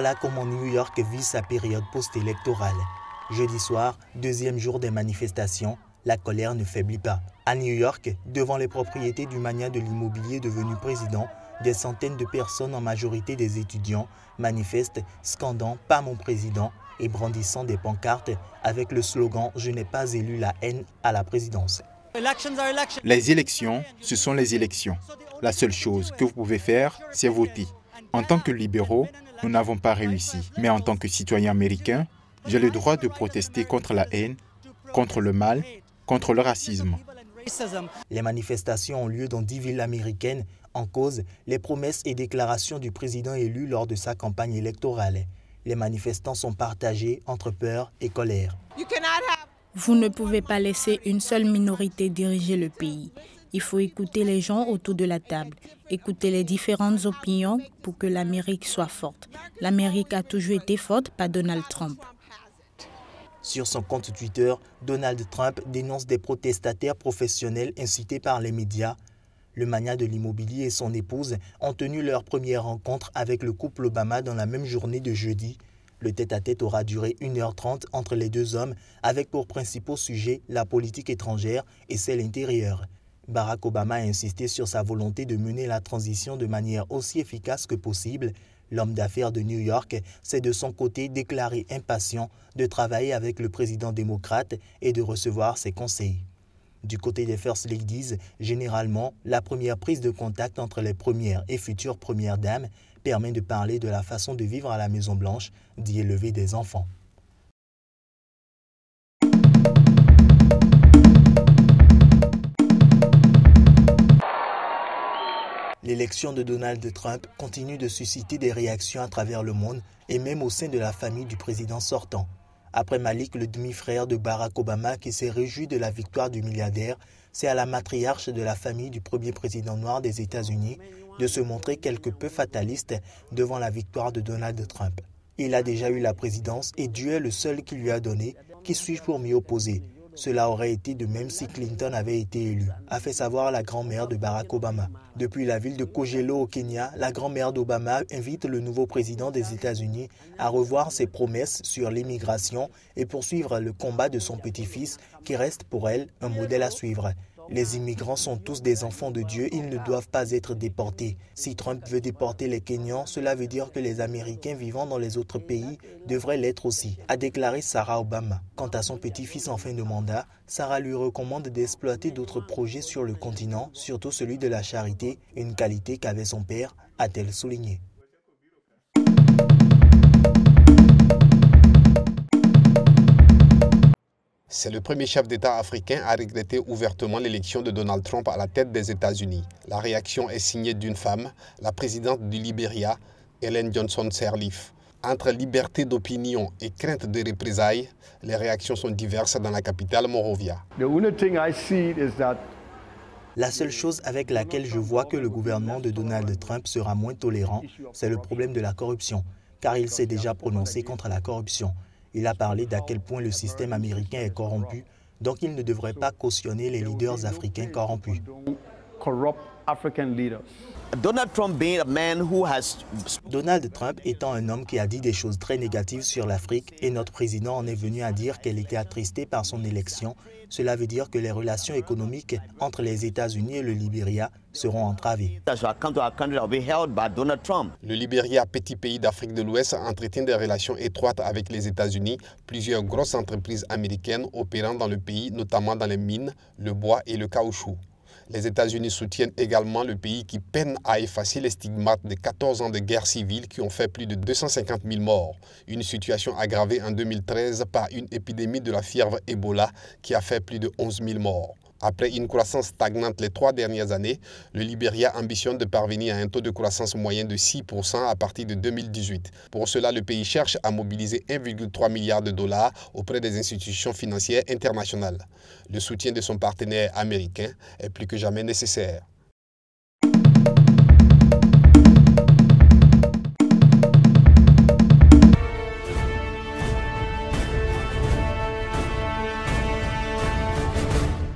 Voilà comment New York vit sa période post-électorale. Jeudi soir, deuxième jour des manifestations, la colère ne faiblit pas. À New York, devant les propriétés du magnat de l'immobilier devenu président, des centaines de personnes, en majorité des étudiants, manifestent, scandant « Pas mon président » et brandissant des pancartes avec le slogan « Je n'ai pas élu la haine à la présidence ». Les élections, ce sont les élections. La seule chose que vous pouvez faire, c'est voter. En tant que libéraux, nous n'avons pas réussi. Mais en tant que citoyen américain, j'ai le droit de protester contre la haine, contre le mal, contre le racisme. Les manifestations ont lieu dans 10 villes américaines, en cause les promesses et déclarations du président élu lors de sa campagne électorale. Les manifestants sont partagés entre peur et colère. Vous ne pouvez pas laisser une seule minorité diriger le pays. Il faut écouter les gens autour de la table, écouter les différentes opinions pour que l'Amérique soit forte. L'Amérique a toujours été forte par Donald Trump. Sur son compte Twitter, Donald Trump dénonce des protestataires professionnels incités par les médias. Le magnat de l'immobilier et son épouse ont tenu leur première rencontre avec le couple Obama dans la même journée de jeudi. Le tête-à-tête aura duré 1h30 entre les deux hommes, avec pour principaux sujets la politique étrangère et celle intérieure. Barack Obama a insisté sur sa volonté de mener la transition de manière aussi efficace que possible. L'homme d'affaires de New York s'est de son côté déclaré impatient de travailler avec le président démocrate et de recevoir ses conseils. Du côté des First Ladies, généralement, la première prise de contact entre les premières et futures premières dames permet de parler de la façon de vivre à la Maison-Blanche, d'y élever des enfants. L'élection de Donald Trump continue de susciter des réactions à travers le monde et même au sein de la famille du président sortant. Après Malik, le demi-frère de Barack Obama, qui s'est réjoui de la victoire du milliardaire, c'est à la matriarche de la famille du premier président noir des États-Unis de se montrer quelque peu fataliste devant la victoire de Donald Trump. Il a déjà eu la présidence et Dieu est le seul qui lui a donné. Qui suis-je pour m'y opposer ? Cela aurait été de même si Clinton avait été élu, a fait savoir la grand-mère de Barack Obama. Depuis la ville de Kogelo au Kenya, la grand-mère d'Obama invite le nouveau président des États-Unis à revoir ses promesses sur l'immigration et poursuivre le combat de son petit-fils qui reste pour elle un modèle à suivre. Les immigrants sont tous des enfants de Dieu, ils ne doivent pas être déportés. Si Trump veut déporter les Kenyans, cela veut dire que les Américains vivant dans les autres pays devraient l'être aussi, a déclaré Sarah Obama. Quant à son petit-fils en fin de mandat, Sarah lui recommande d'exploiter d'autres projets sur le continent, surtout celui de la charité, une qualité qu'avait son père, a-t-elle souligné. C'est le premier chef d'État africain à regretter ouvertement l'élection de Donald Trump à la tête des États-Unis. La réaction est signée d'une femme, la présidente du Libéria, Ellen Johnson Sirleaf. Entre liberté d'opinion et crainte de représailles, les réactions sont diverses dans la capitale Monrovia. La seule chose avec laquelle je vois que le gouvernement de Donald Trump sera moins tolérant, c'est le problème de la corruption, car il s'est déjà prononcé contre la corruption. Il a parlé d'à quel point le système américain est corrompu, donc il ne devrait pas cautionner les leaders africains corrompus. Donald Trump étant un homme qui a dit des choses très négatives sur l'Afrique et notre président en est venu à dire qu'elle était attristée par son élection, cela veut dire que les relations économiques entre les États-Unis et le Libéria seront entravées. Le Libéria, petit pays d'Afrique de l'Ouest, entretient des relations étroites avec les États-Unis. Plusieurs grosses entreprises américaines opérant dans le pays, notamment dans les mines, le bois et le caoutchouc. Les États-Unis soutiennent également le pays qui peine à effacer les stigmates de 14 ans de guerre civile qui ont fait plus de 250 000 morts. Une situation aggravée en 2013 par une épidémie de la fièvre Ebola qui a fait plus de 11 000 morts. Après une croissance stagnante les 3 dernières années, le Libéria ambitionne de parvenir à un taux de croissance moyen de 6% à partir de 2018. Pour cela, le pays cherche à mobiliser 1,3 milliard de dollars auprès des institutions financières internationales. Le soutien de son partenaire américain est plus que jamais nécessaire.